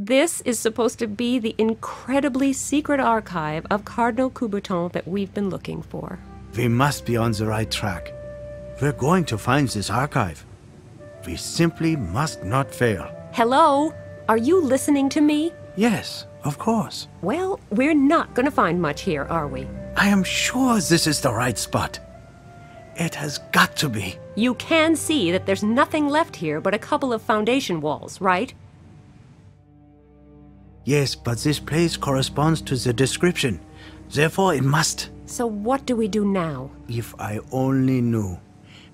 This is supposed to be the incredibly secret archive of Cardinal Coubertin that we've been looking for. We must be on the right track. We're going to find this archive. We simply must not fail. Hello? Are you listening to me? Yes, of course. Well, we're not going to find much here, are we? I am sure this is the right spot. It has got to be. You can see that there's nothing left here but a couple of foundation walls, right? Yes, but this place corresponds to the description. Therefore, it must. So what do we do now? If I only knew.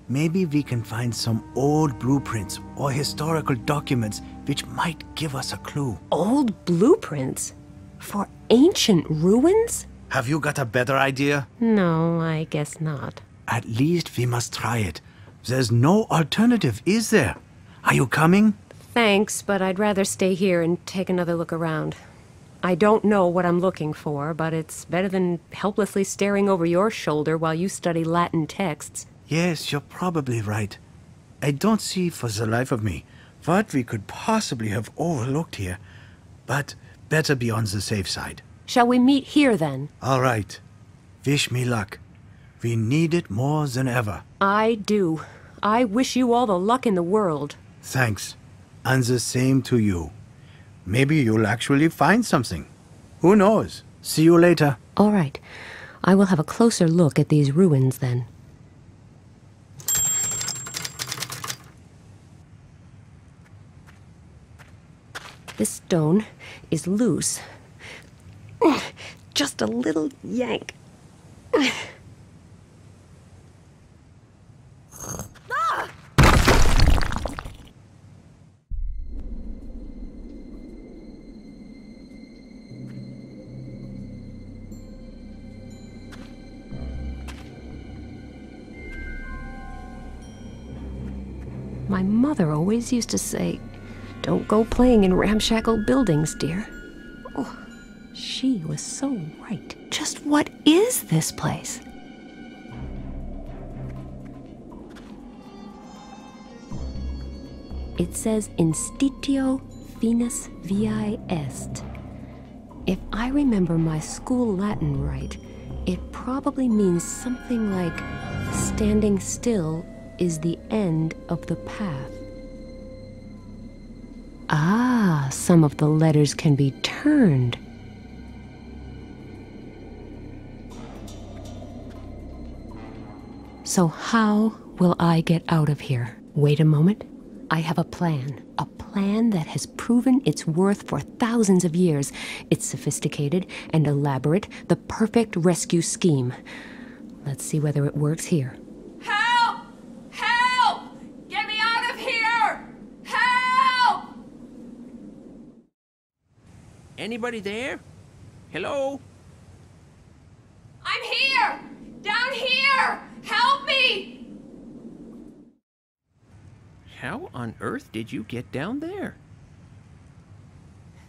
Maybe we can find some old blueprints or historical documents which might give us a clue. Old blueprints? For ancient ruins? Have you got a better idea? No, I guess not. At least we must try it. There's no alternative, is there? Are you coming? Thanks, but I'd rather stay here and take another look around. I don't know what I'm looking for, but it's better than helplessly staring over your shoulder while you study Latin texts. Yes, you're probably right. I don't see for the life of me what we could possibly have overlooked here, but better be on the safe side. Shall we meet here, then? All right. Wish me luck. We need it more than ever. I do. I wish you all the luck in the world. Thanks. And the same to you. Maybe you'll actually find something. Who knows? See you later. All right. I will have a closer look at these ruins, then. This stone is loose. Just a little yank. My mother always used to say, "Don't go playing in ramshackle buildings, dear." Oh, she was so right. Just what is this place? It says Institio Finis Viae Est. If I remember my school Latin right, it probably means something like standing still is the end of the path. Ah, some of the letters can be turned. So how will I get out of here? Wait a moment. I have a plan that has proven its worth for thousands of years. It's sophisticated and elaborate, the perfect rescue scheme. Let's see whether it works here. Help! Help! Get me out of here! Help! Anybody there? Hello? I'm here! Down here! Help me! How on earth did you get down there?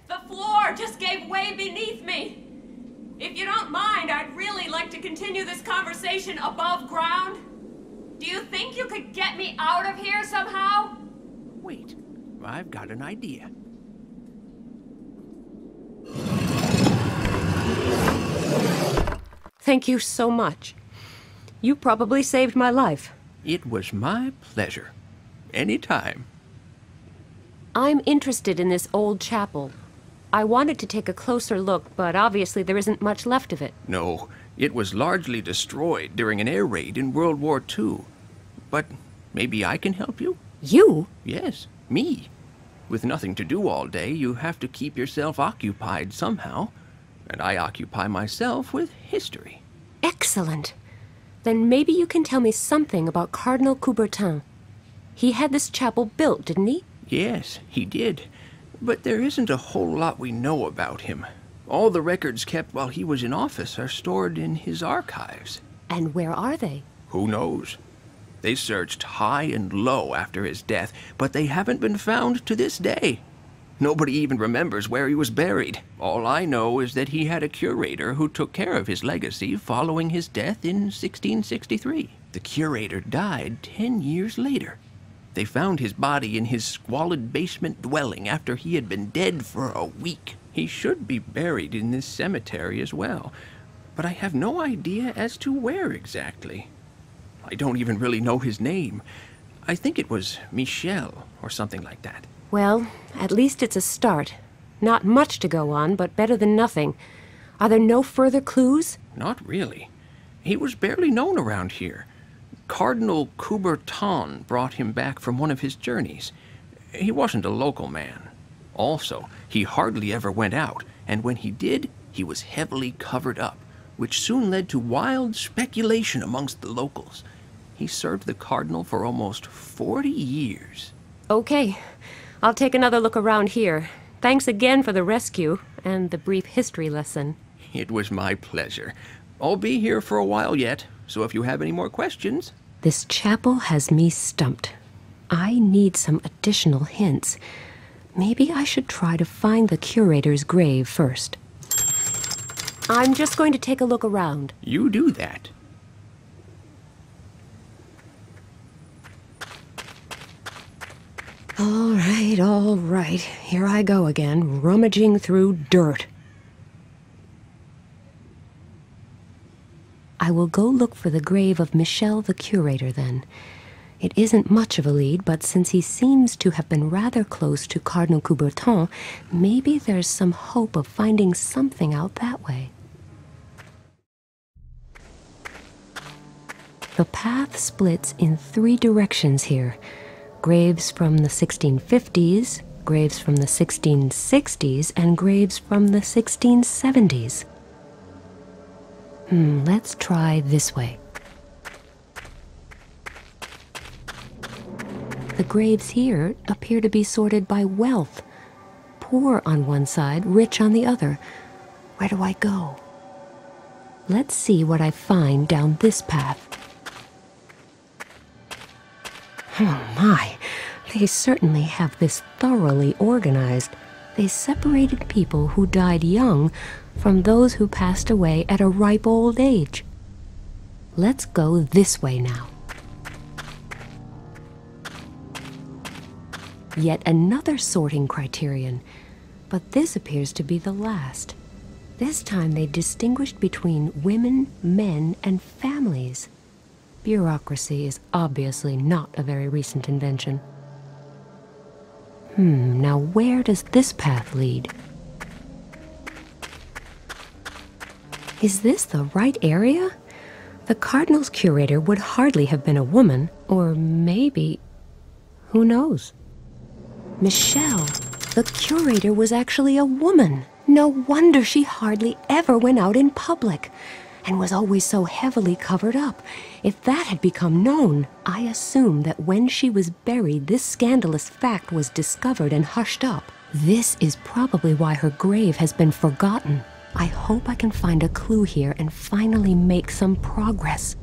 The floor just gave way beneath me. If you don't mind, I'd really like to continue this conversation above ground. Do you think you could get me out of here somehow? Wait, I've got an idea. Thank you so much. You probably saved my life. It was my pleasure. Anytime. I'm interested in this old chapel. I wanted to take a closer look, but obviously there isn't much left of it. No, it was largely destroyed during an air raid in World War II. But maybe I can help you? You? Yes, me. With nothing to do all day, you have to keep yourself occupied somehow. And I occupy myself with history. Excellent. Then maybe you can tell me something about Cardinal Coubertin. He had this chapel built, didn't he? Yes, he did. But there isn't a whole lot we know about him. All the records kept while he was in office are stored in his archives. And where are they? Who knows? They searched high and low after his death, but they haven't been found to this day. Nobody even remembers where he was buried. All I know is that he had a curator who took care of his legacy following his death in 1663. The curator died 10 years later. They found his body in his squalid basement dwelling after he had been dead for a week. He should be buried in this cemetery as well, but I have no idea as to where exactly. I don't even really know his name. I think it was Michel or something like that. Well, at least it's a start. Not much to go on, but better than nothing. Are there no further clues? Not really. He was barely known around here. Cardinal Coubertin brought him back from one of his journeys. He wasn't a local man. Also, he hardly ever went out, and when he did, he was heavily covered up, which soon led to wild speculation amongst the locals. He served the cardinal for almost 40 years. Okay, I'll take another look around here. Thanks again for the rescue and the brief history lesson. It was my pleasure. I'll be here for a while yet, so if you have any more questions... This chapel has me stumped. I need some additional hints. Maybe I should try to find the curator's grave first. I'm just going to take a look around. You do that. All right. Here I go again, rummaging through dirt. I will go look for the grave of Michel the curator, then. It isn't much of a lead, but since he seems to have been rather close to Cardinal Coubertin, maybe there's some hope of finding something out that way. The path splits in 3 directions here. Graves from the 1650s, graves from the 1660s, and graves from the 1670s. Let's try this way. The graves here appear to be sorted by wealth. Poor on one side, rich on the other. Where do I go? Let's see what I find down this path. Oh my, they certainly have this thoroughly organized. They separated people who died young from those who passed away at a ripe old age. Let's go this way now. Yet another sorting criterion, but this appears to be the last. This time they distinguished between women, men, and families. Bureaucracy is obviously not a very recent invention. Now where does this path lead? Is this the right area? The cardinal's curator would hardly have been a woman, or maybe... who knows? Michel, the curator, was actually a woman. No wonder she hardly ever went out in public, and was always so heavily covered up. If that had become known, I assume that when she was buried, this scandalous fact was discovered and hushed up. This is probably why her grave has been forgotten. I hope I can find a clue here and finally make some progress.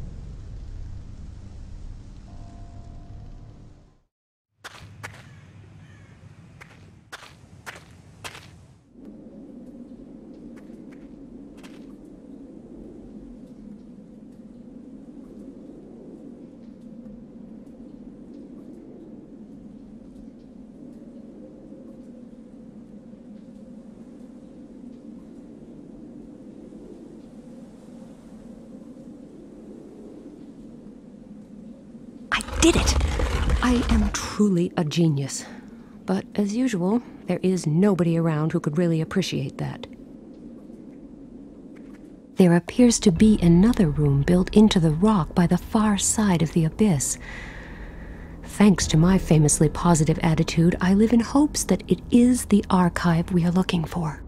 Did it! I am truly a genius. But as usual, there is nobody around who could really appreciate that. There appears to be another room built into the rock by the far side of the abyss. Thanks to my famously positive attitude, I live in hopes that it is the archive we are looking for.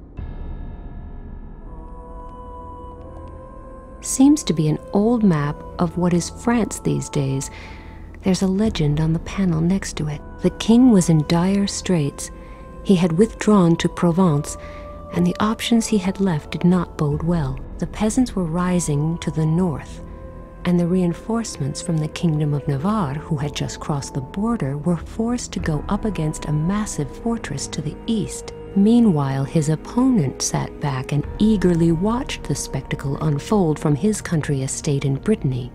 Seems to be an old map of what is France these days. There's a legend on the panel next to it. The king was in dire straits. He had withdrawn to Provence, and the options he had left did not bode well. The peasants were rising to the north, and the reinforcements from the Kingdom of Navarre, who had just crossed the border, were forced to go up against a massive fortress to the east. Meanwhile, his opponent sat back and eagerly watched the spectacle unfold from his country estate in Brittany.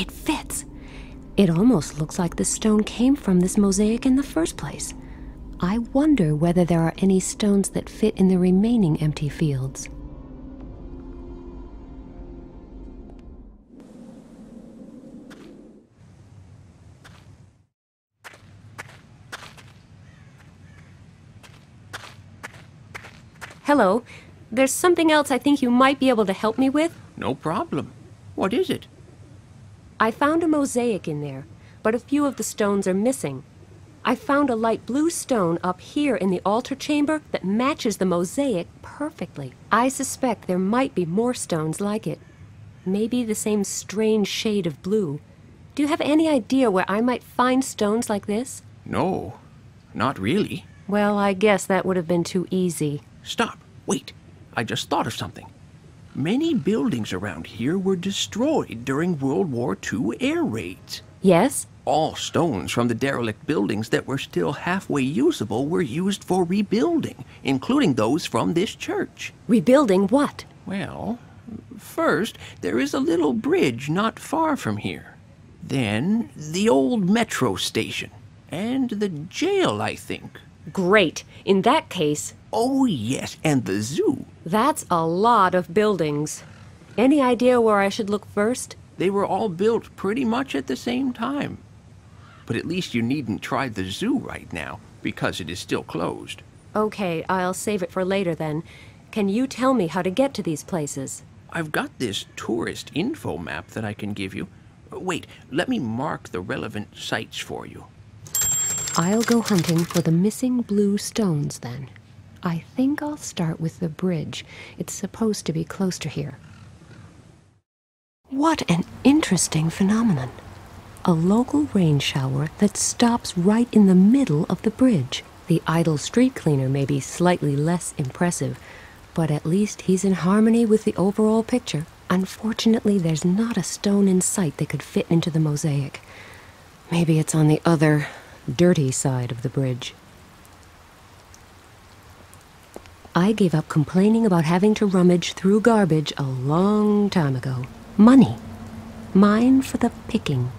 It fits. It almost looks like the stone came from this mosaic in the first place. I wonder whether there are any stones that fit in the remaining empty fields. Hello. There's something else I think you might be able to help me with. No problem. What is it? I found a mosaic in there, but a few of the stones are missing. I found a light blue stone up here in the altar chamber that matches the mosaic perfectly. I suspect there might be more stones like it. Maybe the same strange shade of blue. Do you have any idea where I might find stones like this? No, not really. Well, I guess that would have been too easy. Stop. Wait. I just thought of something. Many buildings around here were destroyed during World War II air raids. Yes? All stones from the derelict buildings that were still halfway usable were used for rebuilding, including those from this church. Rebuilding what? Well, first, there is a little bridge not far from here. Then, the old metro station. And the jail, I think. Great. In that case... Oh, yes, and the zoo. That's a lot of buildings. Any idea where I should look first? They were all built pretty much at the same time. But at least you needn't try the zoo right now, because it is still closed. Okay, I'll save it for later then. Can you tell me how to get to these places? I've got this tourist info map that I can give you. Wait, let me mark the relevant sites for you. I'll go hunting for the missing blue stones then. I think I'll start with the bridge. It's supposed to be close to here. What an interesting phenomenon. A local rain shower that stops right in the middle of the bridge. The idle street cleaner may be slightly less impressive, but at least he's in harmony with the overall picture. Unfortunately, there's not a stone in sight that could fit into the mosaic. Maybe it's on the other, dirty side of the bridge. I gave up complaining about having to rummage through garbage a long time ago. Money. Mine for the picking.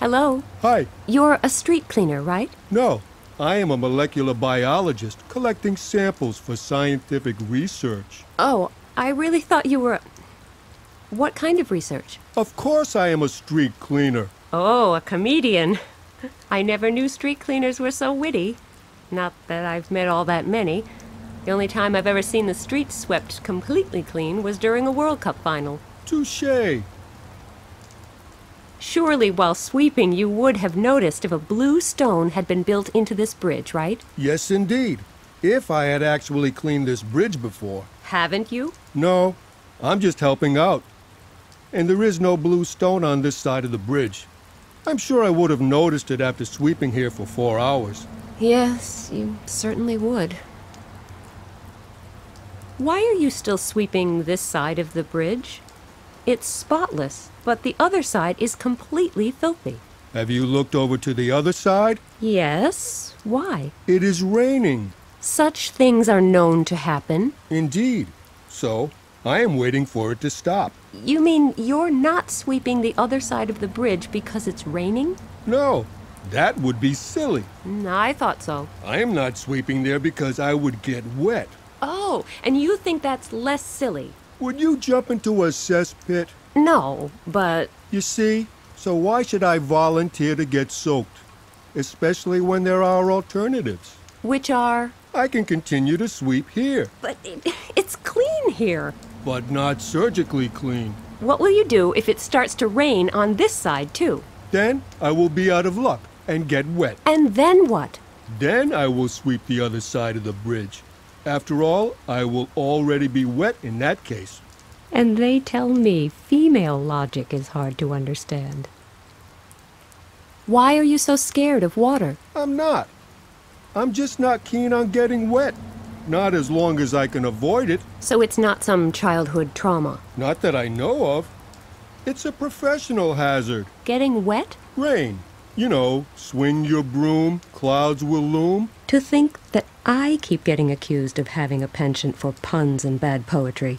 Hello? Hi. You're a street cleaner, right? No, I am a molecular biologist collecting samples for scientific research. Oh, I really thought you were... What kind of research? Of course I am a street cleaner. Oh, a comedian. I never knew street cleaners were so witty. Not that I've met all that many. The only time I've ever seen the streets swept completely clean was during a World Cup final. Touché. Surely while sweeping you would have noticed if a blue stone had been built into this bridge, right? Yes, indeed. If I had actually cleaned this bridge before. Haven't you? No, I'm just helping out. And there is no blue stone on this side of the bridge. I'm sure I would have noticed it after sweeping here for 4 hours. Yes, you certainly would. Why are you still sweeping this side of the bridge? It's spotless, but the other side is completely filthy. Have you looked over to the other side? Yes. Why? It is raining. Such things are known to happen. Indeed. So, I am waiting for it to stop. You mean you're not sweeping the other side of the bridge because it's raining? No, that would be silly. I thought so. I am not sweeping there because I would get wet. Oh, and you think that's less silly? Would you jump into a cesspit? No, but... You see, so why should I volunteer to get soaked? Especially when there are alternatives. Which are? I can continue to sweep here. But it's clean here. But not surgically clean. What will you do if it starts to rain on this side, too? Then I will be out of luck and get wet. And then what? Then I will sweep the other side of the bridge. After all, I will already be wet in that case. And they tell me female logic is hard to understand. Why are you so scared of water? I'm not. I'm just not keen on getting wet. Not as long as I can avoid it. So it's not some childhood trauma? Not that I know of. It's a professional hazard. Getting wet? Rain. You know, swing your broom, clouds will loom. To think that I keep getting accused of having a penchant for puns and bad poetry.